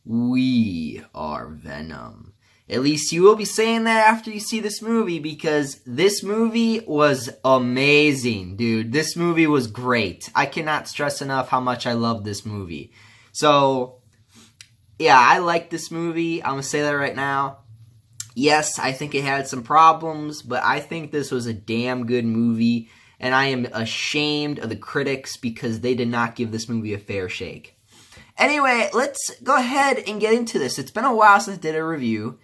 We are Venom. At least you will be saying that after you see this movie, because this movie was amazing, dude. This movie was great. I cannot stress enough how much I love this movie. So, yeah, I like this movie. I'm going to say that right now. Yes, I think it had some problems, but I think this was a damn good movie, and I am ashamed of the critics because they did not give this movie a fair shake. Anyway, let's go ahead and get into this. It's been a while since I did a review.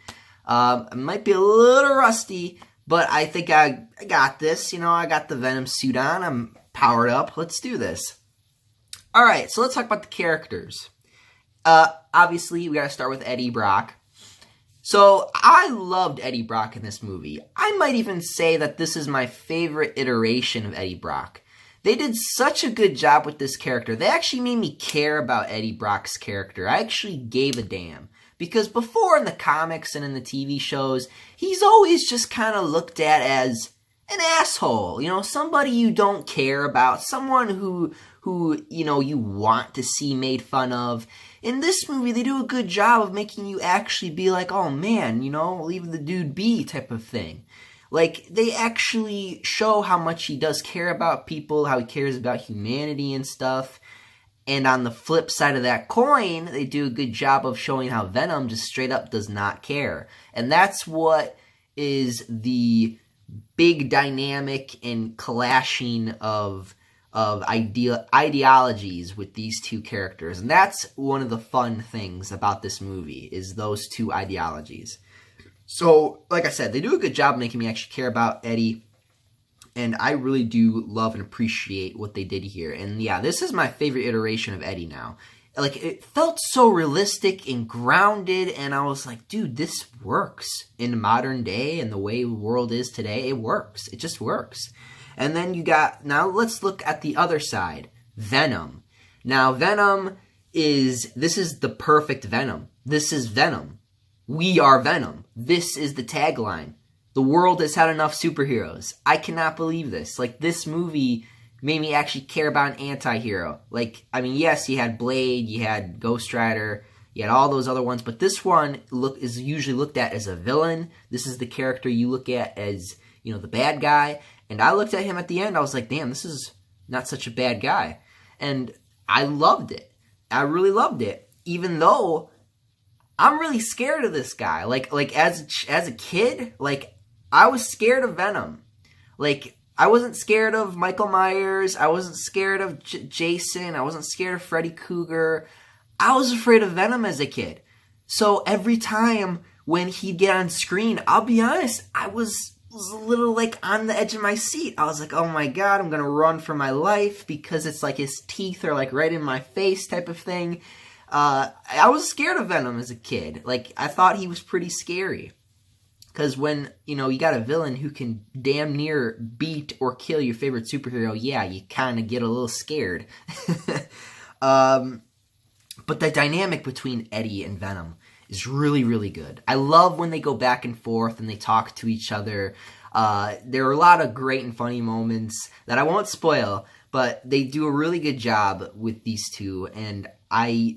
I might be a little rusty, but I think I got this. You know, I got the Venom suit on. I'm powered up. Let's do this. Alright, so let's talk about the characters. Obviously, we gotta start with Eddie Brock. So, I loved Eddie Brock in this movie. I might even say that this is my favorite iteration of Eddie Brock. They did such a good job with this character. They actually made me care about Eddie Brock's character. I actually gave a damn. Because before in the comics and in the TV shows, he's always just kind of looked at as an asshole. You know, somebody you don't care about. Someone who you know, you want to see made fun of. In this movie, they do a good job of making you actually be like, oh man, you know, leave the dude be type of thing. Like, they actually show how much he does care about people, how he cares about humanity and stuff. And on the flip side of that coin, they do a good job of showing how Venom just straight up does not care. And that's what is the big dynamic and clashing of ideologies with these two characters. And that's one of the fun things about this movie, is those two ideologies. So, like I said, they do a good job making me actually care about Eddie. And I really do love and appreciate what they did here. And yeah, this is my favorite iteration of Eddie now. Like, it felt so realistic and grounded, and I was like, dude, this works. In modern day and the way the world is today, it works. It just works. And then you got, now let's look at the other side, Venom. Now, this is the perfect Venom. This is Venom. We are Venom. This is the tagline. The world has had enough superheroes. I cannot believe this. Like, this movie made me actually care about an anti-hero. Like, I mean, yes, you had Blade, you had Ghost Rider, you had all those other ones, but this one is usually looked at as a villain. This is the character you look at as, you know, the bad guy. And I looked at him at the end, I was like, damn, this is not such a bad guy. And I loved it. I really loved it. Even though I'm really scared of this guy. Like as a kid, like, I was scared of Venom. Like, I wasn't scared of Michael Myers. I wasn't scared of Jason. I wasn't scared of Freddy Krueger. I was afraid of Venom as a kid. So every time when he'd get on screen, I'll be honest, I was a little, like, on the edge of my seat. I was like, oh my god, I'm gonna run for my life, because it's like his teeth are, like, right in my face type of thing. I was scared of Venom as a kid. Like, I thought he was pretty scary. Because when, you know, you got a villain who can damn near beat or kill your favorite superhero, yeah, you kind of get a little scared. But the dynamic between Eddie and Venom is really, really good. I love when they go back and forth and they talk to each other. There are a lot of great and funny moments that I won't spoil, but they do a really good job with these two, and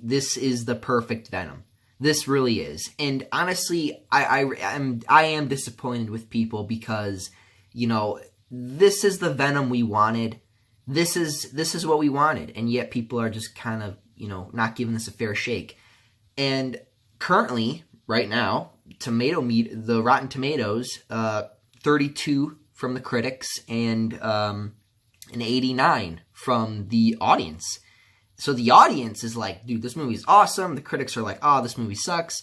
this is the perfect Venom. This really is. And honestly, I am disappointed with people because, you know, this is the Venom we wanted. This is what we wanted, and yet people are just kind of, you know, not giving this a fair shake. And currently, right now, the Rotten Tomatoes, 32 from the critics and an 89 from the audience. So the audience is like, dude, this movie is awesome. The critics are like, oh, this movie sucks.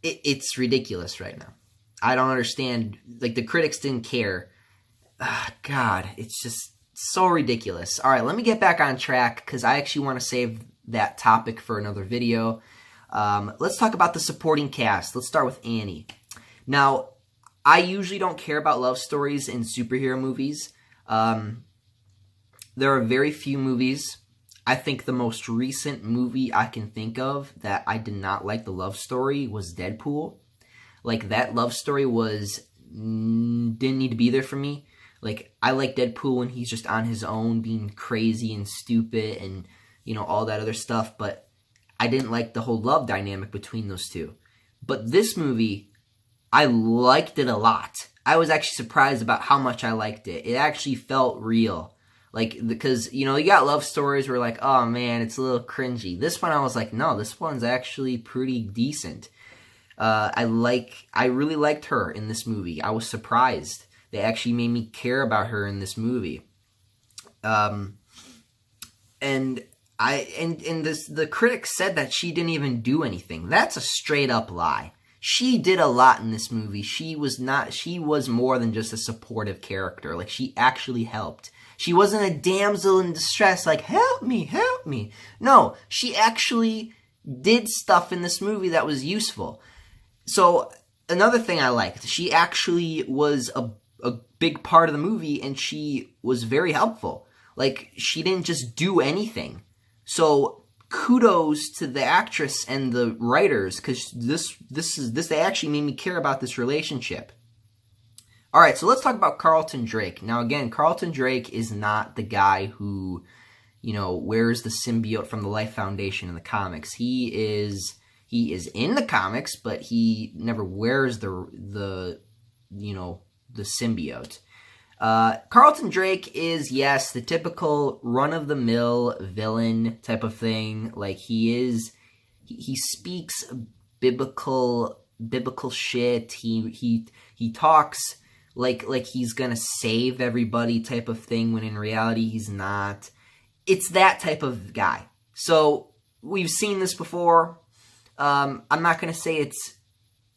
It's ridiculous right now. I don't understand. Like, the critics didn't care. God, it's just so ridiculous. All right, let me get back on track because I actually want to save that topic for another video. Let's talk about the supporting cast. Let's start with Annie. Now, I usually don't care about love stories in superhero movies. There are very few movies. I think the most recent movie I can think of that I did not like the love story was Deadpool. Like, that love story didn't need to be there for me. Like, I like Deadpool when he's just on his own being crazy and stupid and, you know, all that other stuff. But I didn't like the whole love dynamic between those two. But this movie, I liked it a lot. I was actually surprised about how much I liked it. It actually felt real. Like, because, you know, you got love stories where like, oh man, it's a little cringy. This one I was like, no, this one's actually pretty decent. I really liked her in this movie. I was surprised. They actually made me care about her in this movie. And the critics said that she didn't even do anything. That's a straight up lie. She did a lot in this movie. She was more than just a supportive character. Like, she actually helped. She wasn't a damsel in distress, like, help me, help me. No, she actually did stuff in this movie that was useful. So, another thing I liked, she actually was a big part of the movie, and she was very helpful. Like, she didn't just do anything. So, kudos to the actress and the writers, because they actually made me care about this relationship. Alright, so let's talk about Carlton Drake. Now again, Carlton Drake is not the guy who, you know, wears the symbiote from the Life Foundation in the comics. He is in the comics, but he never wears the symbiote. Carlton Drake is, yes, the typical run-of-the-mill villain type of thing. Like, he speaks biblical shit. He talks like he's gonna save everybody type of thing, when in reality he's not. It's that type of guy. So, we've seen this before. I'm not gonna say it's...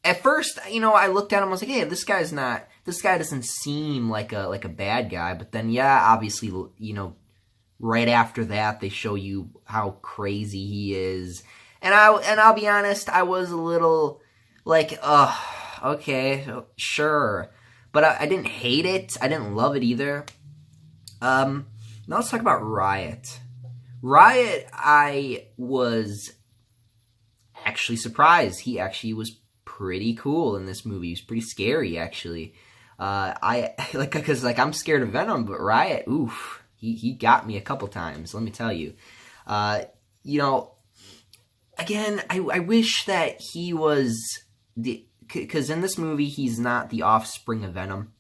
At first, you know, I looked at him and was like, hey, this guy doesn't seem like a bad guy. But then, yeah, obviously, you know, right after that, they show you how crazy he is. And I'll be honest, I was a little like, okay, sure. But I didn't hate it. I didn't love it either. Now let's talk about Riot. Riot, I was actually surprised. He actually was pretty cool in this movie. He was pretty scary, actually. Because I'm scared of Venom, but Riot, oof, he got me a couple times, let me tell you. You know, again, I wish that he was because in this movie, he's not the offspring of Venom.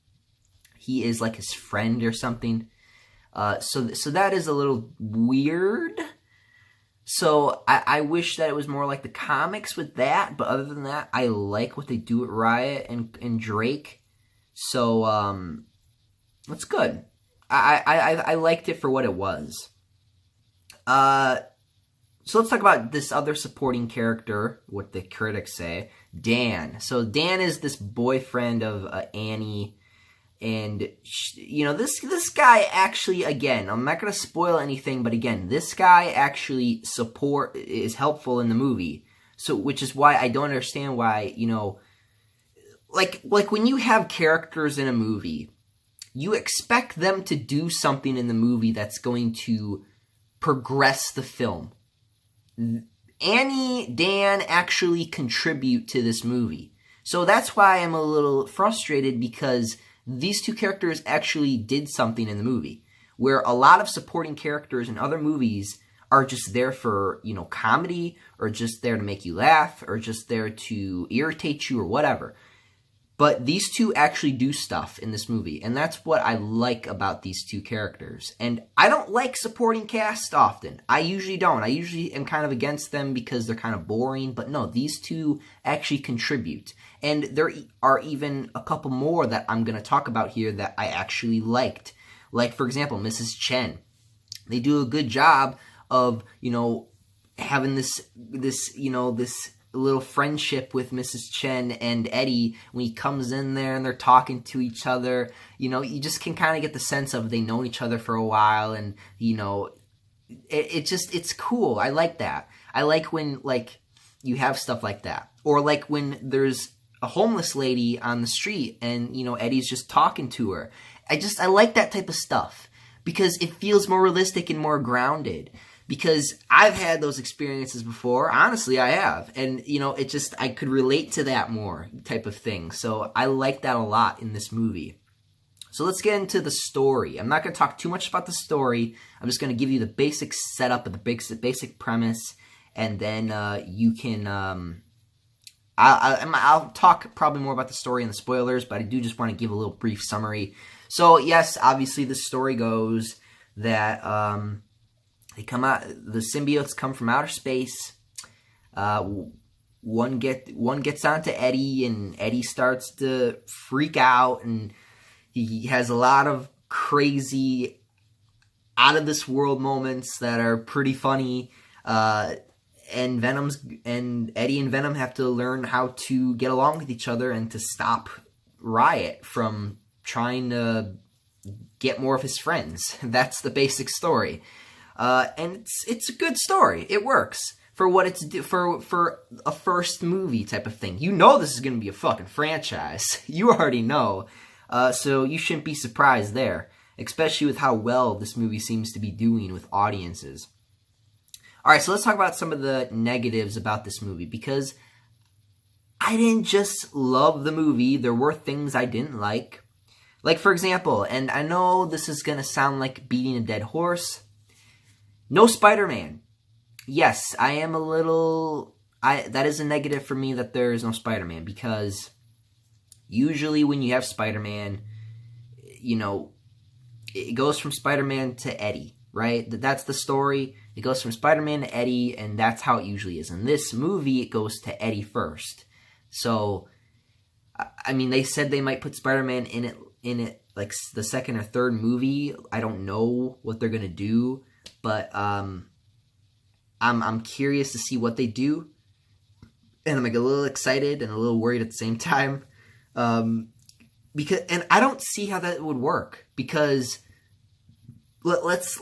He is like his friend or something. So that is a little weird. So I wish that it was more like the comics with that, but other than that, I like what they do with Riot and Drake. So that's good. I liked it for what it was. So let's talk about this other supporting character, what the critics say, Dan. So Dan is this boyfriend of Annie. And, you know, this guy actually, again, I'm not going to spoil anything, but again, this guy actually is helpful in the movie. So, which is why I don't understand why, you know, like when you have characters in a movie, you expect them to do something in the movie that's going to progress the film. Annie, Dan actually contribute to this movie. So that's why I'm a little frustrated, because these two characters actually did something in the movie, where a lot of supporting characters in other movies are just there for, you know, comedy, or just there to make you laugh, or just there to irritate you, or whatever. But these two actually do stuff in this movie, and that's what I like about these two characters. And I don't like supporting cast often. I usually don't. I usually am kind of against them because they're kind of boring. But no, these two actually contribute. And there are even a couple more that I'm going to talk about here that I actually liked. Like, for example, Mrs. Chen. They do a good job of, you know, having this little friendship with Mrs. Chen and Eddie when he comes in there and they're talking to each other. You know, you just can kind of get the sense of they know each other for a while, and, you know, it's cool. I like that. I like when, like, you have stuff like that. Or like when there's a homeless lady on the street and, you know, Eddie's just talking to her. I like that type of stuff because it feels more realistic and more grounded. Because I've had those experiences before. Honestly, I have. And, you know, I could relate to that more type of thing. So I like that a lot in this movie. So let's get into the story. I'm not going to talk too much about the story. I'm just going to give you the basic setup of the basic premise. and then you can. I'll talk probably more about the story and the spoilers, but I do just want to give a little brief summary. So yes, obviously the story goes that they come out. The symbiotes come from outer space. One gets onto Eddie, and Eddie starts to freak out, and he has a lot of crazy, out of this world moments that are pretty funny. And Eddie and Venom have to learn how to get along with each other and to stop Riot from trying to get more of his friends. That's the basic story. And it's a good story. It works for what it's for a first movie type of thing. You know this is going to be a fucking franchise. You already know. So you shouldn't be surprised there, especially with how well this movie seems to be doing with audiences. Alright, so let's talk about some of the negatives about this movie, because I didn't just love the movie. There were things I didn't like. Like, for example, and I know this is going to sound like beating a dead horse, no Spider-Man. Yes, I am a little... that is a negative for me that there is no Spider-Man, because usually when you have Spider-Man, you know, it goes from Spider-Man to Eddie, right? That's the story. It goes from Spider-Man to Eddie, and that's how it usually is. In this movie, it goes to Eddie first. So, I mean, they said they might put Spider-Man in it like the second or third movie. I don't know what they're gonna do, but I'm curious to see what they do, and I'm like a little excited and a little worried at the same time, because I don't see how that would work, because let's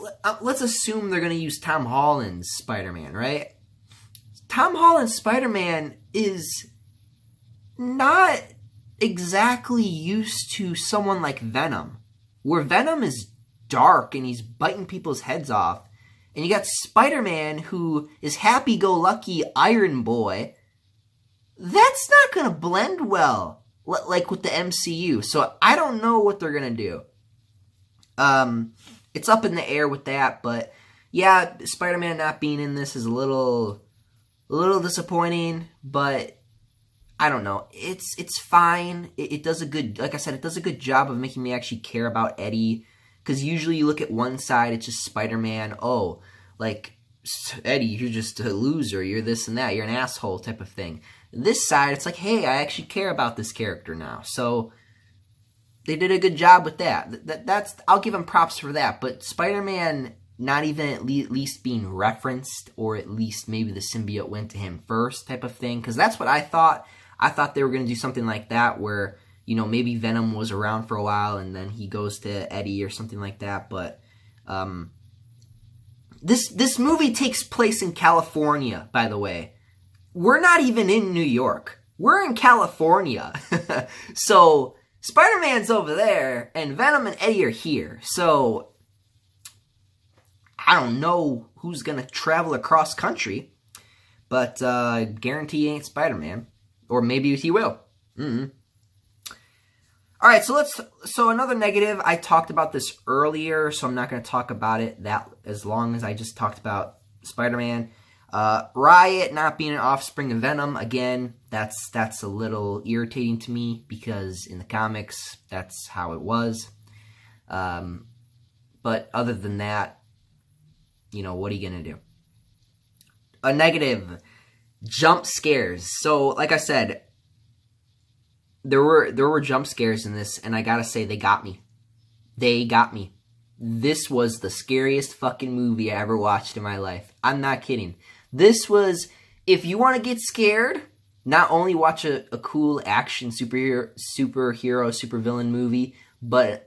assume they're going to use Tom Holland's Spider-Man, right? Tom Holland's Spider-Man is not exactly used to someone like Venom, where Venom is dark and he's biting people's heads off. And you got Spider-Man, who is happy-go-lucky Iron Boy. That's not going to blend well, like with the MCU. So I don't know what they're going to do. It's up in the air with that, but yeah, Spider-Man not being in this is a little disappointing, but I don't know. It's fine. It does a good, like I said, it does a good job of making me actually care about Eddie, because usually you look at one side, it's just Spider-Man, oh, like, Eddie, you're just a loser, you're this and that, you're an asshole type of thing. This side, it's like, hey, I actually care about this character now, so they did a good job with that. That's I'll give them props for that. But Spider-Man not even at least being referenced, or at least maybe the symbiote went to him first type of thing. Because that's what I thought. I thought they were going to do something like that, where, you know, maybe Venom was around for a while and then he goes to Eddie or something like that. But this movie takes place in California, by the way. We're not even in New York. We're in California. So Spider-Man's over there, and Venom and Eddie are here. So, I don't know who's going to travel across country, but guarantee he ain't Spider-Man. Or maybe he will. Alright, so another negative, I talked about this earlier, so I'm not going to talk about it that as long as I just talked about Spider-Man. Riot not being an offspring of Venom, again, that's a little irritating to me, because in the comics, that's how it was. But other than that, you know, what are you gonna do? A negative, jump scares. So, like I said, there were jump scares in this, and I gotta say, they got me. They got me. This was the scariest fucking movie I ever watched in my life. I'm not kidding. This was, if you want to get scared, not only watch a cool action superhero, supervillain movie,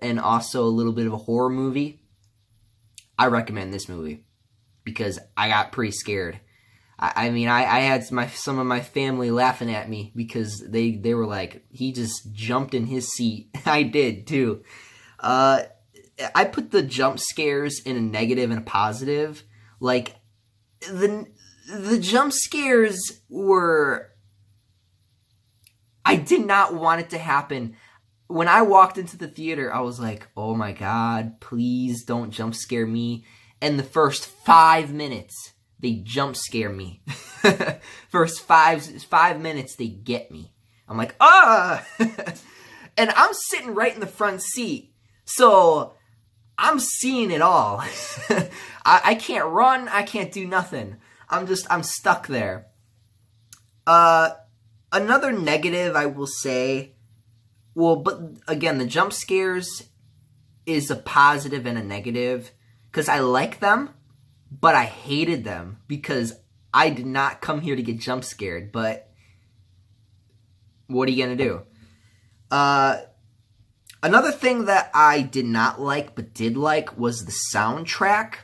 and also a little bit of a horror movie, I recommend this movie, because I got pretty scared. I mean, I had some of my family laughing at me, because they were like, he just jumped in his seat. I did, too. I put the jump scares in a negative and a positive. Like, the jump scares were... I did not want it to happen. When I walked into the theater, I was like, oh my god, please don't jump scare me. And the first 5 minutes, they jump scare me. First 5 minutes, they get me. I'm like, ah! And I'm sitting right in the front seat, so I'm seeing it all. I can't run, I can't do nothing. I'm stuck there. Another negative, I will say, well, but again, the jump scares is a positive and a negative, because I like them, but I hated them, because I did not come here to get jump scared, but what are you going to do? Another thing that I did not like, but did like, was the soundtrack.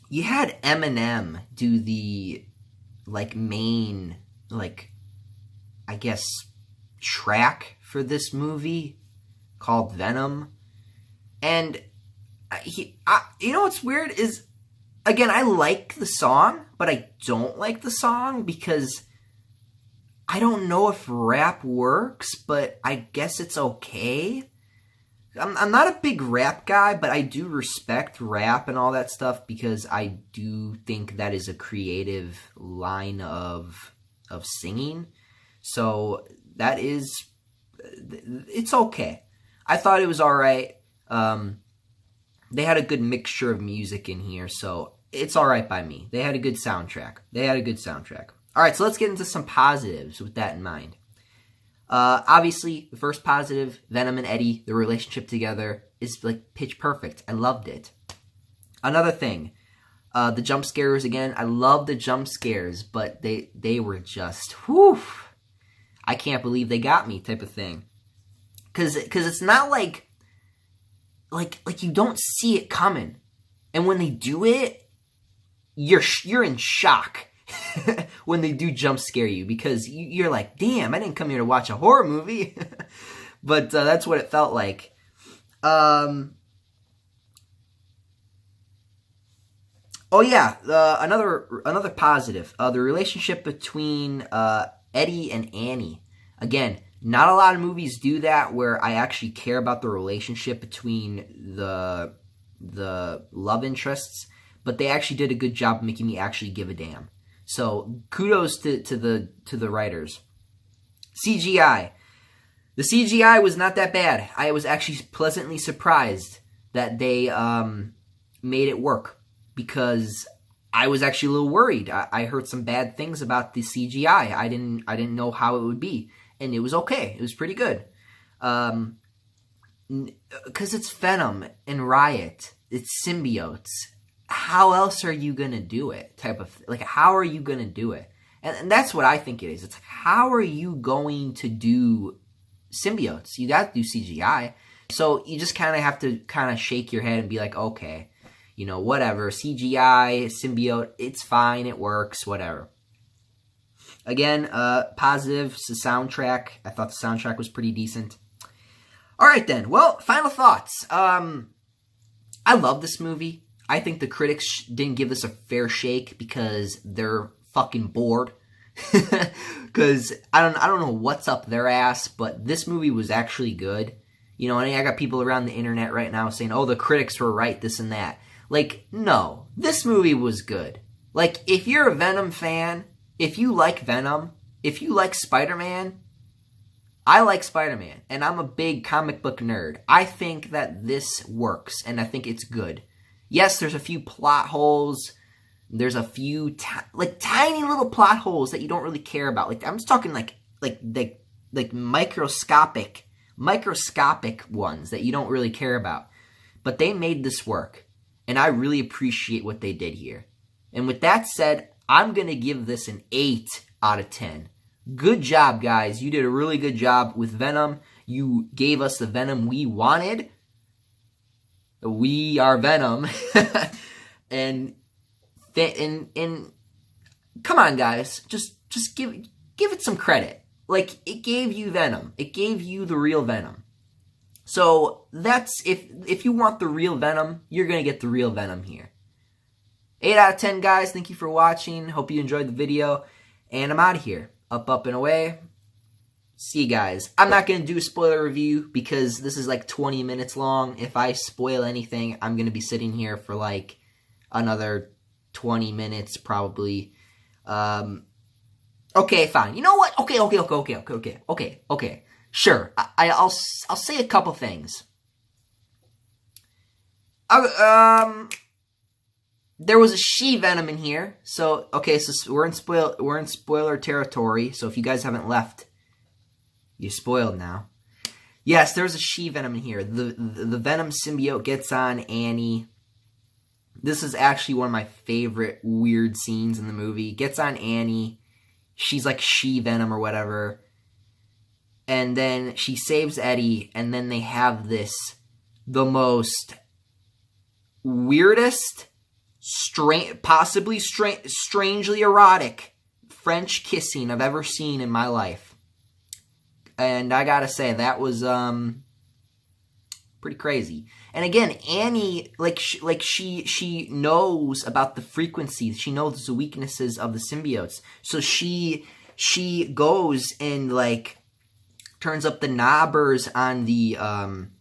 You had Eminem do the, like, main, like, I guess, track for this movie called Venom. And you know what's weird is, again, I like the song, but I don't like the song because I don't know if rap works, but I guess it's okay. I'm not a big rap guy, but I do respect rap and all that stuff because I do think that is a creative line of singing. So that is, it's okay. I thought it was all right. They had a good mixture of music in here, so it's all right by me. They had a good soundtrack. All right, so let's get into some positives with that in mind. Obviously, the first positive, Venom and Eddie, the relationship together is like pitch perfect. I loved it. Another thing, the jump scares again. I love the jump scares, but they were just, whew, I can't believe they got me type of thing. Cause it's not like you don't see it coming, and when they do it, you're in shock. When they do jump scare you, because you're like, damn, I didn't come here to watch a horror movie. But that's what it felt like. Oh yeah, another positive, the relationship between Eddie and Annie. Again, not a lot of movies do that where I actually care about the relationship between the love interests, but they actually did a good job of making me actually give a damn. So kudos to the writers. CGI. The CGI was not that bad. I was actually pleasantly surprised that they made it work, because I was actually a little worried. I heard some bad things about the CGI. I didn't know how it would be, and it was okay. It was pretty good. Because it's Venom and Riot. It's symbiotes. How else are you going to do it? How are you going to do it? And that's what I think it is. It's like, how are you going to do symbiotes? You got to do CGI. So you just kind of have to kind of shake your head and be like, okay, you know, whatever. CGI, symbiote, it's fine. It works, whatever. Again, positive, the soundtrack. I thought the soundtrack was pretty decent. All right, then. Well, final thoughts. I love this movie. I think the critics didn't give this a fair shake because they're fucking bored. Because I don't know what's up their ass, but this movie was actually good. You know, and I got people around the internet right now saying, oh, the critics were right, this and that. Like, no, this movie was good. Like, if you're a Venom fan, if you like Venom, if you like Spider-Man, I like Spider-Man, and I'm a big comic book nerd. I think that this works, and I think it's good. Yes, there's a few plot holes. There's a few tiny little plot holes that you don't really care about. Like, I'm just talking like microscopic ones that you don't really care about. But they made this work, and I really appreciate what they did here. And with that said, I'm going to give this an 8 out of 10. Good job, guys. You did a really good job with Venom. You gave us the Venom we wanted. We are Venom. and come on, guys. Just give it some credit. Like, it gave you Venom. It gave you the real Venom. So that's, if you want the real Venom, you're going to get the real Venom here. 8 out of 10, guys. Thank you for watching. Hope you enjoyed the video. And I'm out of here. Up and away. See you guys. I'm not going to do a spoiler review because this is like 20 minutes long. If I spoil anything, I'm going to be sitting here for like, another 20 minutes probably. Okay, fine. You know what? Okay. Sure. I'll say a couple things. There was a she-Venom in here. So, okay, so we're in spoiler territory. So if you guys haven't left, you're spoiled now. Yes, there's a she-Venom in here. The Venom symbiote gets on Annie. This is actually one of my favorite weird scenes in the movie. Gets on Annie. She's like she-Venom or whatever. And then she saves Eddie. And then they have the most weirdest, possibly strangely erotic French kissing I've ever seen in my life. And I gotta say, that was pretty crazy. And again, Annie, she knows about the frequencies. She knows the weaknesses of the symbiotes. So she goes and like turns up the knobbers on the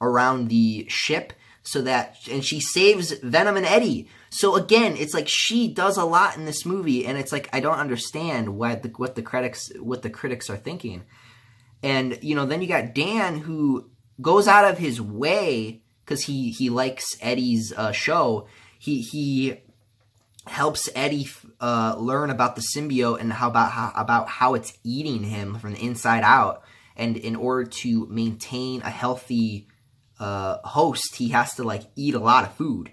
around the ship so that, and she saves Venom and Eddie. So again, it's like she does a lot in this movie, and it's like I don't understand what the critics are thinking. And you know, then you got Dan, who goes out of his way because he likes Eddie's show. He helps Eddie learn about the symbiote and about how it's eating him from the inside out. And in order to maintain a healthy host, he has to like eat a lot of food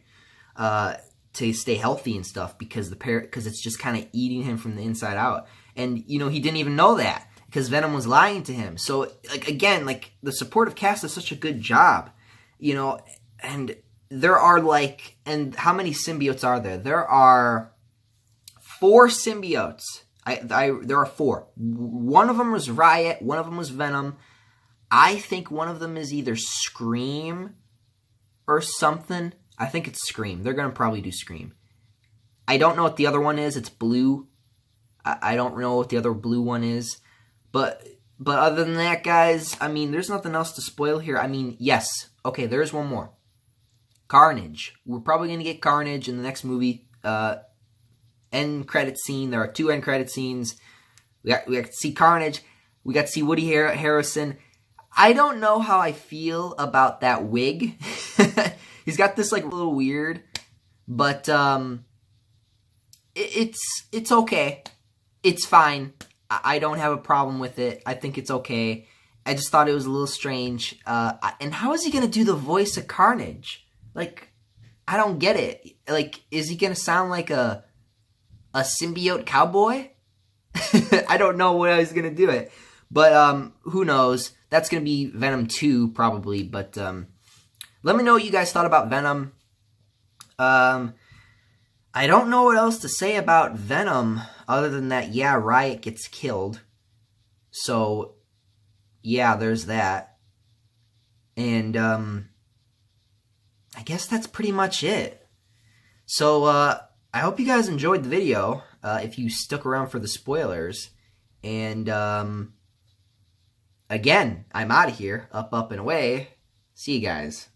to stay healthy and stuff, because it's just kind of eating him from the inside out. And you know, he didn't even know that, because Venom was lying to him. So, like, again, like, the supportive cast does such a good job, you know, and there are, like, and how many symbiotes are there? There are 4 symbiotes. There are 4. One of them was Riot, one of them was Venom. I think one of them is either Scream or something. I think it's Scream. They're going to probably do Scream. I don't know what the other one is. It's blue. I don't know what the other blue one is. But other than that, guys, I mean, there's nothing else to spoil here. I mean, yes. Okay, there's one more. Carnage. We're probably going to get Carnage in the next movie. End credit scene. There are 2 end credit scenes. We got to see Carnage. We got to see Woody Harrelson. I don't know how I feel about that wig. He's got this, like, a little weird. But, it's okay. It's fine. I don't have a problem with it. I think it's okay. I just thought it was a little strange. And how is he going to do the voice of Carnage? Like, I don't get it. Like, is he going to sound like a symbiote cowboy? I don't know how he's going to do it. But who knows? That's going to be Venom 2 probably. But let me know what you guys thought about Venom. I don't know what else to say about Venom other than that, yeah, Riot gets killed. So, yeah, there's that. And, I guess that's pretty much it. So, I hope you guys enjoyed the video, if you stuck around for the spoilers. And, again, I'm out of here. Up, and away. See you guys.